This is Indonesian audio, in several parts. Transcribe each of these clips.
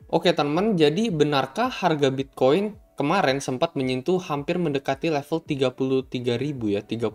Oke teman, jadi benarkah harga Bitcoin kemarin sempat menyentuh hampir mendekati level 33.000 ya, 32.000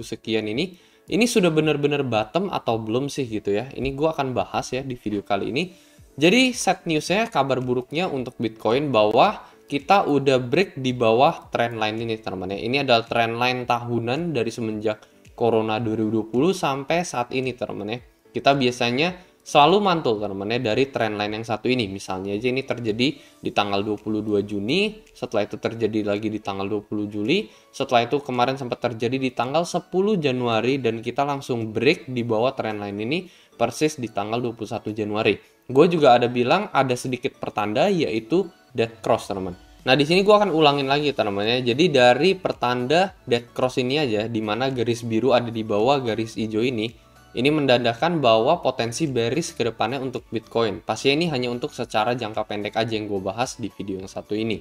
sekian ini? Ini sudah benar-benar bottom atau belum sih gitu ya? Ini gue akan bahas ya di video kali ini. Jadi sad newsnya, kabar buruknya untuk Bitcoin bahwa kita udah break di bawah trendline ini teman-teman ya. Ini adalah trendline tahunan dari semenjak Corona 2020 sampai saat ini teman-teman ya. Kita biasanya selalu mantul teman-teman ya dari trendline yang satu ini. Misalnya aja ini terjadi di tanggal 22 Juni, setelah itu terjadi lagi di tanggal 20 Juli, setelah itu kemarin sempat terjadi di tanggal 10 Januari dan kita langsung break di bawah trendline ini persis di tanggal 21 Januari. Gue juga ada bilang ada sedikit pertanda yaitu dead cross teman-teman. Nah di sini gue akan ulangin lagi teman-teman ya. Jadi dari pertanda dead cross ini aja, di mana garis biru ada di bawah garis hijau ini menandakan bahwa potensi bearish ke depannya untuk Bitcoin. Pastinya ini hanya untuk secara jangka pendek aja yang gue bahas di video yang satu ini.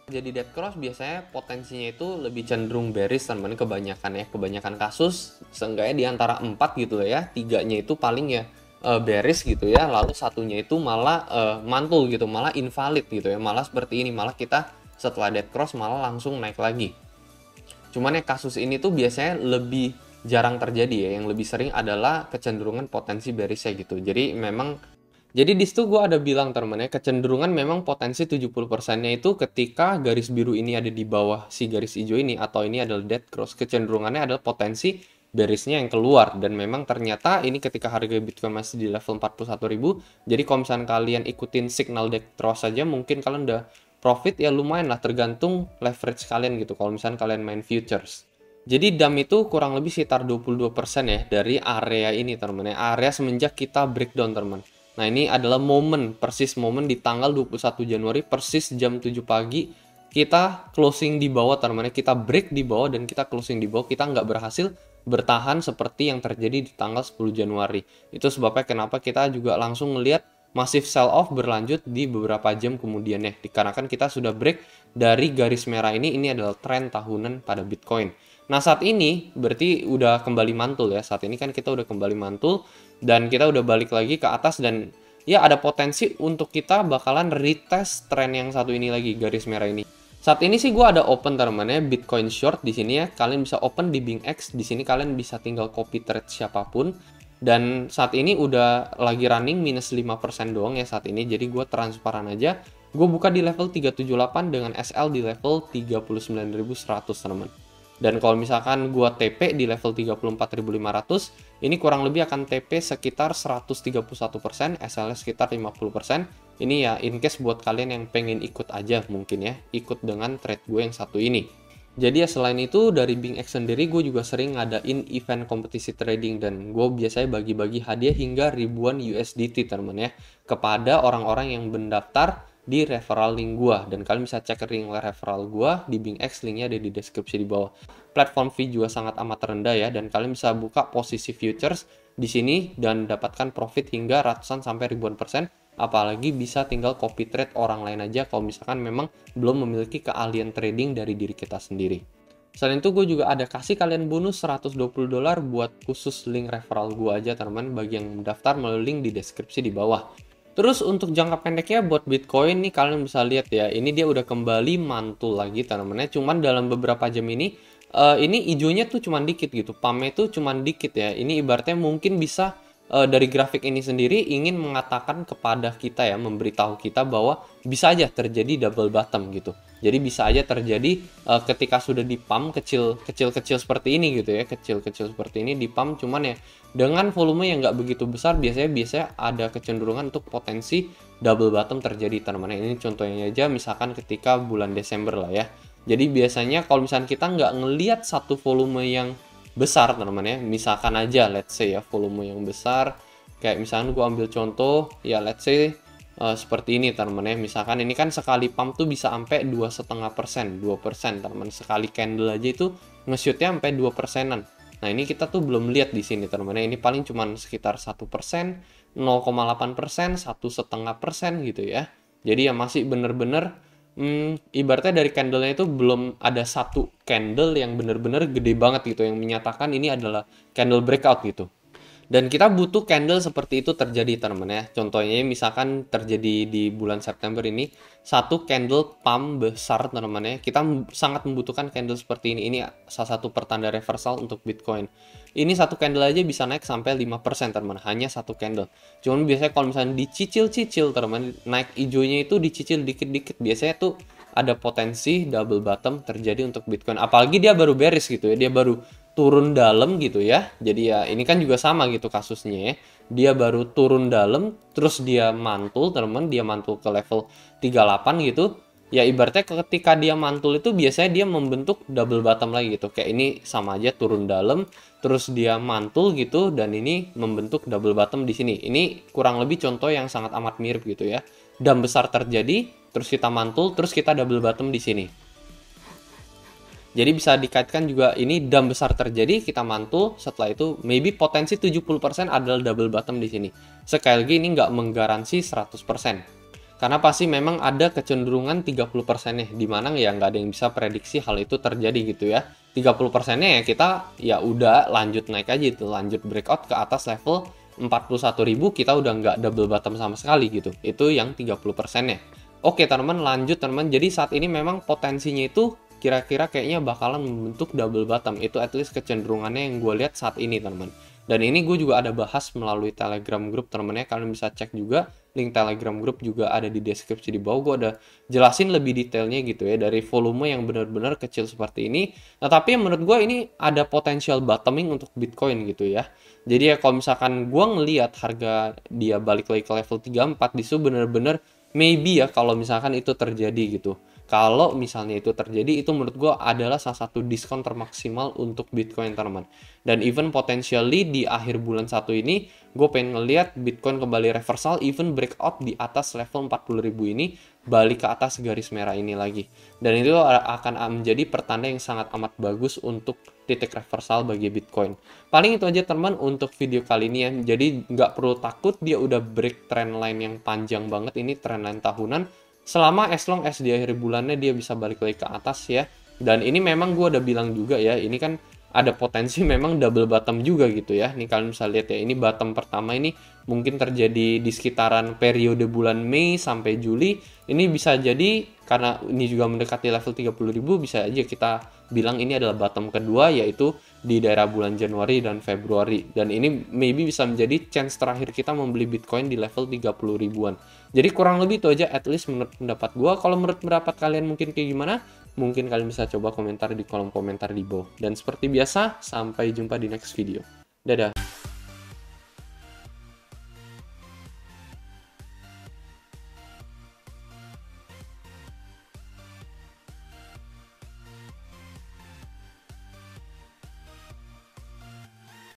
Jadi dead cross biasanya potensinya itu lebih cenderung bearish teman-teman kebanyakan ya. Kebanyakan kasus seenggaknya di antara 4 gitu ya. 3-nya itu paling ya bearish gitu ya. Lalu satunya itu malah mantul gitu, malah invalid gitu ya. Malah seperti ini, malah kita setelah dead cross malah langsung naik lagi. Cuman ya kasus ini tuh biasanya lebih jarang terjadi ya. Yang lebih sering adalah kecenderungan potensi bearish gitu. Jadi di situ gue ada bilang teman-teman ya, kecenderungan memang potensi 70%-nya itu ketika garis biru ini ada di bawah si garis hijau ini atau ini adalah dead cross, kecenderungannya adalah potensi bearishnya yang keluar. Dan memang ternyata ini ketika harga Bitcoin masih di level 41.000, jadi kalau misalnya kalian ikutin signal dead cross saja mungkin kalian udah profit ya lumayan lah, tergantung leverage kalian gitu kalau misalnya kalian main futures. Jadi DAM itu kurang lebih sekitar 22% ya dari area ini teman-teman ya, area semenjak kita breakdown teman. Nah ini adalah persis momen di tanggal 21 Januari persis jam 7 pagi kita closing di bawah teman-teman ya, kita break di bawah dan kita closing di bawah, kita nggak berhasil bertahan seperti yang terjadi di tanggal 10 Januari. Itu sebabnya kenapa kita juga langsung ngelihat masif sell off berlanjut di beberapa jam kemudian ya, dikarenakan kita sudah break dari garis merah ini adalah tren tahunan pada Bitcoin. Nah saat ini berarti udah kembali mantul ya, saat ini kan kita udah kembali mantul dan kita udah balik lagi ke atas dan ya ada potensi untuk kita bakalan retest tren yang satu ini lagi, garis merah ini. Saat ini sih gue ada open teman-teman ya, Bitcoin short di sini ya, kalian bisa open di BingX, di sini kalian bisa tinggal copy trade siapapun. Dan saat ini udah lagi running minus 5% doang ya saat ini. Jadi gue transparan aja. Gue buka di level 378 dengan SL di level 39.100 teman-teman. Dan kalau misalkan gue TP di level 34.500, ini kurang lebih akan TP sekitar 131%, SL sekitar 50%. Ini ya in case buat kalian yang pengen ikut aja mungkin ya, ikut dengan trade gue yang satu ini. Jadi ya selain itu dari BingX sendiri gue juga sering ngadain event kompetisi trading dan gue biasanya bagi-bagi hadiah hingga ribuan USDT teman-teman ya kepada orang-orang yang mendaftar di referral link gue, dan kalian bisa cek link referral gue di BingX, linknya ada di deskripsi di bawah. Platform fee juga sangat amat rendah ya, dan kalian bisa buka posisi futures di sini dan dapatkan profit hingga ratusan sampai ribuan persen. Apalagi bisa tinggal copy trade orang lain aja kalau misalkan memang belum memiliki keahlian trading dari diri kita sendiri. Selain itu gue juga ada kasih kalian bonus $120 buat khusus link referral gue aja teman-teman, bagi yang mendaftar melalui link di deskripsi di bawah. Terus untuk jangka pendeknya buat Bitcoin nih kalian bisa lihat ya, ini dia udah kembali mantul lagi teman-teman. Cuman dalam beberapa jam ini hijaunya tuh cuman dikit gitu, pumpnya tuh cuman dikit ya. Ini ibaratnya mungkin bisa dari grafik ini sendiri ingin mengatakan kepada kita ya, memberitahu kita bahwa bisa aja terjadi double bottom gitu. Jadi bisa aja terjadi ketika sudah di pump kecil-kecil seperti ini gitu ya, kecil-kecil seperti ini di pump, cuman ya dengan volume yang nggak begitu besar biasanya ada kecenderungan untuk potensi double bottom terjadi teman-teman. Ini contohnya aja misalkan ketika bulan Desember lah ya. Jadi biasanya kalau misalkan kita nggak ngelihat satu volume yang besar teman-teman ya, misalkan aja let's say ya volume yang besar kayak misalkan gue ambil contoh ya let's say seperti ini teman-teman ya, misalkan ini kan sekali pump tuh bisa sampai 2,5%, 2% teman-teman, sekali candle aja itu nge-shootnya sampai 2%an. Nah ini kita tuh belum lihat di sini teman-teman ya, ini paling cuman sekitar 1%, 0,8%, 1,5% gitu ya. Jadi ya masih bener-bener ibaratnya dari candlenya itu belum ada satu candle yang bener-bener gede banget gitu yang menyatakan ini adalah candle breakout gitu. Dan kita butuh candle seperti itu terjadi teman-teman ya. Contohnya misalkan terjadi di bulan September ini satu candle pump besar teman-teman ya. Kita sangat membutuhkan candle seperti ini. Ini salah satu pertanda reversal untuk Bitcoin. Ini satu candle aja bisa naik sampai 5% teman-teman. Hanya satu candle. Cuman biasanya kalau misalnya dicicil-cicil teman-teman, naik hijaunya itu dicicil dikit-dikit. Biasanya tuh ada potensi double bottom terjadi untuk Bitcoin. Apalagi dia baru bearish gitu ya. Dia baru turun dalam gitu ya. Jadi ya ini kan juga sama gitu kasusnya ya. Dia baru turun dalam terus dia mantul teman-teman, dia mantul ke level 38 gitu. Ya ibaratnya ketika dia mantul itu biasanya dia membentuk double bottom lagi gitu. Kayak ini sama aja turun dalam terus dia mantul gitu dan ini membentuk double bottom di sini. Ini kurang lebih contoh yang sangat amat mirip gitu ya. Dump besar terjadi, terus kita mantul, terus kita double bottom di sini. Jadi bisa dikaitkan juga ini dump besar terjadi, kita mantul, setelah itu maybe potensi 70% adalah double bottom di sini. Sekali lagi ini nggak menggaransi 100%. Karena pasti memang ada kecenderungan 30%-nya, di mana ya nggak ada yang bisa prediksi hal itu terjadi gitu ya. 30%-nya ya kita ya udah lanjut naik aja itu, lanjut breakout ke atas level 41.000, kita udah nggak double bottom sama sekali gitu. Itu yang 30%-nya. Oke teman-teman, lanjut teman-teman. Jadi saat ini memang potensinya itu kira-kira kayaknya bakalan membentuk double bottom. Itu at least kecenderungannya yang gue lihat saat ini teman-teman. Dan ini gue juga ada bahas melalui Telegram group teman-teman ya. Kalian bisa cek juga, link Telegram group juga ada di deskripsi di bawah. Gue ada jelasin lebih detailnya gitu ya, dari volume yang benar-benar kecil seperti ini. Nah tapi yang menurut gue ini ada potensial bottoming untuk Bitcoin gitu ya. Jadi ya kalau misalkan gue ngelihat harga dia balik lagi ke level 34, disitu benar-benar maybe ya kalau misalkan itu terjadi gitu. Kalau misalnya itu terjadi, itu menurut gue adalah salah satu diskon termaksimal untuk Bitcoin teman-teman. Dan even potentially di akhir bulan 1 ini, gue pengen ngeliat Bitcoin kembali reversal, even breakout di atas level 40.000 ini, balik ke atas garis merah ini lagi. Dan itu akan menjadi pertanda yang sangat amat bagus untuk titik reversal bagi Bitcoin. Paling itu aja teman untuk video kali ini ya. Jadi nggak perlu takut dia udah break trend line yang panjang banget, ini trend line tahunan. Selama as long as di akhir bulannya dia bisa balik lagi ke atas ya. Dan ini memang gue udah bilang juga ya, ini kan ada potensi memang double bottom juga gitu ya. Nih kalian bisa lihat ya, ini bottom pertama ini mungkin terjadi di sekitaran periode bulan Mei sampai Juli. Ini bisa jadi karena ini juga mendekati level 30.000, bisa aja kita bilang ini adalah bottom kedua, yaitu di daerah bulan Januari dan Februari. Dan ini maybe bisa menjadi chance terakhir kita membeli Bitcoin di level 30 ribuan. Jadi kurang lebih itu aja at least menurut pendapat gue. Kalau menurut pendapat kalian mungkin kayak gimana? Mungkin kalian bisa coba komentar di kolom komentar di bawah. Dan seperti biasa, sampai jumpa di next video. Dadah!